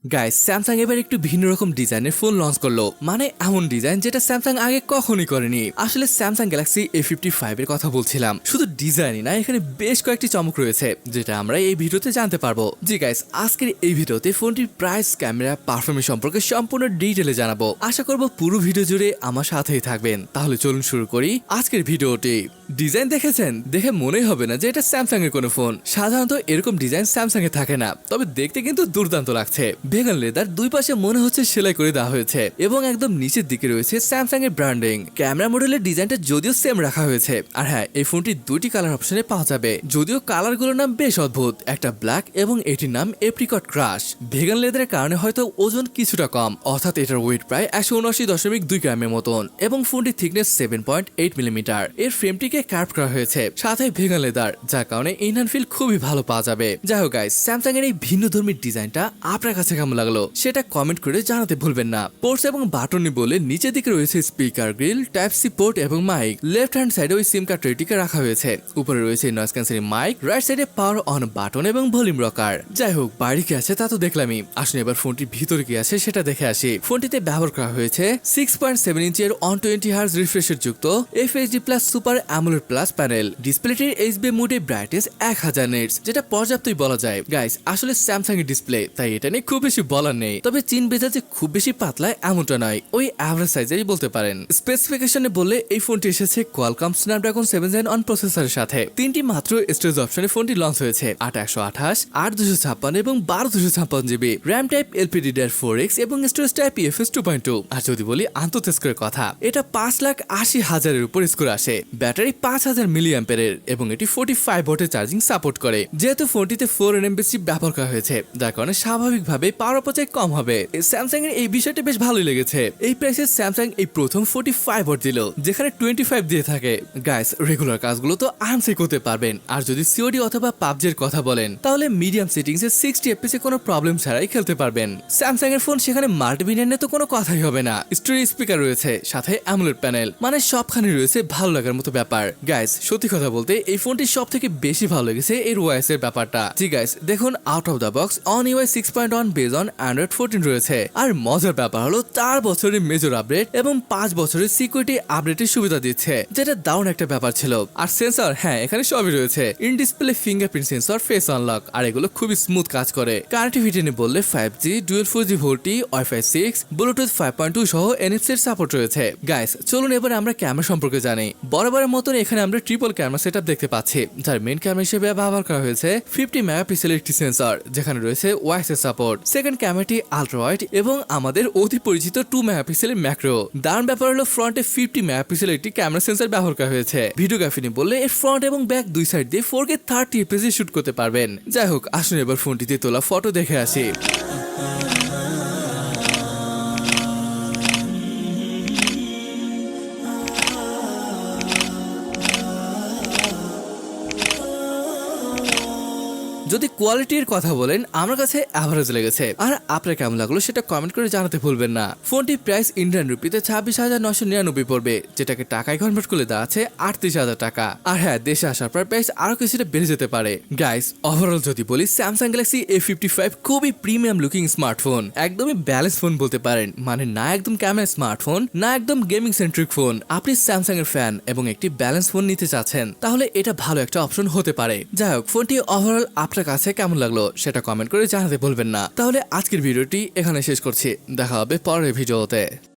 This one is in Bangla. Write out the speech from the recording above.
গাইস, স্যামসাং এবার একটু ভিন্ন রকম ডিজাইনের ফোন লঞ্চ করলো। মানে এমন ডিজাইন যেটা স্যামসাং আগে কখনোই করেনি। আসলে স্যামসাং গ্যালাক্সি A55 এর কথা বলছিলাম। শুধু ডিজাইনই না, এখানে বেশ কয়েকটি চমক রয়েছে যেটা আমরা এই ভিডিওতে জানতে পারবো। জি গাইস, আজকের এই ভিডিওতে ফোনটির প্রাইস, ক্যামেরা, পারফরম্যান্স সম্পর্কে সম্পূর্ণ ডিটেইলে জানাবো। আশা করব পুরো ভিডিও জুড়ে আমার সাথেই থাকবেন। তাহলে চলুন শুরু করি আজকের ভিডিওটি। ডিজাইন দেখেছেন? দেখে মনেই হবে না যে এটা স্যামসাং এর কোনো ফোন। সাধারণত এরকম ডিজাইন স্যামসাং এ থাকে না, তবে দেখতে কিন্তু দুর্দান্ত লাগছে। ভেগান লেদার দুই পাশে মনে হচ্ছে সেলাই করে দেওয়া হয়েছে এবং একদম নিচের দিকে রয়েছে স্যামসাং এর ব্র্যান্ডিং। ক্যামেরা মডেলের ডিজাইনটা যদিও সেম রাখা হয়েছে। আর হ্যাঁ, এই ফোনটি দুইটি কালার অপশনে পাওয়া যাবে, যদিও কালারগুলোর নাম বেশ অদ্ভুত। একটা ব্ল্যাক এবং এটির নাম এপ্রিকট ক্রাশ। ভেগান লেদারের কারণে হয়তো ওজন কিছুটা কম, অর্থাৎ এটার ওয়েট প্রায় 179.2 গ্রামের মতন এবং ফোনটির থিকনেস 7.8 মিলিমিটার। এর ফ্রেমটিকে কার্ভ করা হয়েছে, সাথে ভেগান লেদার, যার কারণে ইনহ্যান্ড ফিল খুবই ভালো পাওয়া যাবে। যাই হোক গাইস, স্যামসাং এর এই ভিন্ন ধর্মীর ডিজাইনটা আপনার কাছে কেমন লাগলো সেটা কমেন্ট করে জানাতে ভুলবেন না। পোর্টস এবং বাটনি বলে নিচের দিকে রয়েছে speaker grill, type C port এবং মাইক। লেফট হ্যান্ড সাইডে ওই সিম কার্ড ট্রেটিকে রাখা হয়েছে। উপরে রয়েছে নয়েজ ক্যান্সেলিং মাইক, রাইট সাইডে পাওয়ার অন বাটন এবং ভলিউম রকার। যাই হোক, বাইরে কি আছে তা তো দেখলামই। আসুন এবার ফোনটির ভিতরে কি আছে সেটা দেখে আসি। ফোনটিতে ব্যবহার করা হয়েছে 6.7 ইঞ্চের 120 হার্জ রিফ্রেশের যুক্ত FHD plus super AMOLED plus panel. ডিসপ্লেটির HB মোডে ব্রাইটনেস 1000 নিটস, যেটা পর্যাপ্তই বলা যায়। গাইস, আসলে স্যামসাং এর ডিসপ্লে, তাই এটা নিয়ে খুব বেশি বলার নেই। তবে চিন বেজা যে খুব বেশি পাতলা এমনটা নয়, ওই অ্যাভারেজ সাইজেরই বলতে পারেন। স্পেসিফিকেশনে বললে এই ফোনটি এসেছে কোয়ালকম স্ন্যাপড্রাগন 7 Gen অন প্রসেসরের সাথে। তিনটি মাত্র স্টোরেজ অপশনে ফোনটি লঞ্চ হয়েছে: 8/128, 8/256 এবং 12/256 জিবি। র্যাম টাইপ LPDDR4X এবং স্টোরেজ টাইপ UFS 2.2। আর যদি বলি আন্তঃ স্কোরের কথা, এটা 5,80,000-এর উপর স্কোর আসে। ব্যাটারি 5000 মিলিঅ্যাম্পিয়ারের এবং এটি 45 ওয়াটের চার্জিং সাপোর্ট করে। যেহেতু ফোনটিতে 4 nm চিপ ব্যবহার করা হয়েছে, যার কারণে স্বাভাবিকভাবে পাওয়ার অপচয় কম হবে। স্যামসাং এর এই বিষয়টা বেশ ভালোই লেগেছে। এই প্রাইসে স্যামসাং এই প্রথম 45 ওয়াট দিল, যেখানে 25 দিয়ে থাকে। গাইস, রেগুলার কাজগুলো তো আরামসে করতে পারবেন। আর যদি COD অথবা পাবজির কথা বলেন, তাহলে মিডিয়াম সেটিংসে 60 FPS এ কোনো প্রবলেম ছাড়াই খেলতে পারবেন। স্যামসাং এর ফোন, সেখানে মাল্টিমিডিয়া তো কোনো কথাই হবে না। স্টোরেজ স্পিকার রয়েছে, সাথে অ্যামোলেড প্যানেল, মানে সবখানে রয়েছে ভালো লাগার মতো ব্যাপার। গাইস, সত্যি কথা বলতে এই ফোনটি সব থেকে বেশি ভালো লেগেছে এর ওএস এর ব্যাপারটা। জি গাইস, দেখুন out of the box on UI 6.1 base on Android 14 রয়েছে। আর মজার ব্যাপার হলো 4 বছরের মেজর আপডেট এবং 5 বছরের সিকিউরিটি আপডেটের সুবিধা দিচ্ছে, যেটা দারুণ একটা ব্যাপার ছিল। আর সেন্সর, হ্যাঁ এখানে সবই রয়েছে। In display fingerprint sensor, face unlock, আর এগুলো খুবই স্মুথ কাজ করে। কানেক্টিভিটি নিয়ে বললে 5G, dual 4G VoLTE, Wi-Fi 6, Bluetooth 5.2 সহ NFC এর সাপোর্ট রয়েছে। গাইস, চলুন এবার আমরা ক্যামেরা সম্পর্কে জানি। বরাবরের মতন এখানে আমরা ট্রিপল ক্যামেরা সেটআপ দেখতে পাচ্ছি, যার মেইন ক্যামেরা হিসেবে ব্যবহার করা হয়েছে 50 মেগাপিক্সেলের একটি সেন্সর, যেখানে রয়েছে ওয়াইস এর সাপোর্ট। সেকেন্ড ক্যামেরাটি আলট্রা ওয়াইড এবং আমাদের অতি পরিচিত 2 মেগাপিক্সেলের ম্যাক্রো। দারুণ ব্যাপার হলো ফ্রন্টে 50 মেগাপিক্সেলের একটি ক্যামেরা সেন্সর ব্যবহার করা হয়েছে। ভিডিওগ্রাফি নিয়ে বললে এর ফ্রন্ট এবং ব্যাক দুই সাইড দিয়ে 4K 30 FPS শুট করতে পারবেন। যাই হোক, আসুন এবার ফোনটিতে তোলা ফটো দেখে আসি। যদি কোয়ালিটির কথা বলেন, আমার কাছে অ্যাভারেজ লেগেছে। আর আপনার কেমন লাগলো সেটা কমেন্ট করে জানাতে ভুলবেন না। ফোনটির প্রাইস ইন্ডিয়ান রুপিতে 26,999 পড়বে, যেটাকে টাকায় কনভার্ট করলে দাঁড়াচ্ছে 38,000 টাকা। আর হ্যাঁ, দেশে আসার পর প্রাইস আরো কিছুটা বেড়ে যেতে পারে। গাইস, ওভারঅল যদি বলি, স্যামসাং গ্যালাক্সি A55 খুবই প্রিমিয়াম লুকিং স্মার্টফোন। একদমই ব্যালেন্স ফোন বলতে পারেন, মানে না একদম ক্যামেরা স্মার্টফোন, না একদম গেমিং সেন্ট্রিক ফোন। আপনি স্যামসাং এর ফ্যান এবং একটি ব্যালেন্স ফোন নিতে চাচ্ছেন, তাহলে এটা ভালো একটা অপশন হতে পারে। যাই হোক, ফোনটি ওভারঅল আপনার কাছে কেমন লাগলো সেটা কমেন্ট করে জানাতে ভুলবেন না। তাহলে আজকের ভিডিওটি এখানে শেষ করছি, দেখা হবে পরের ভিডিওতে।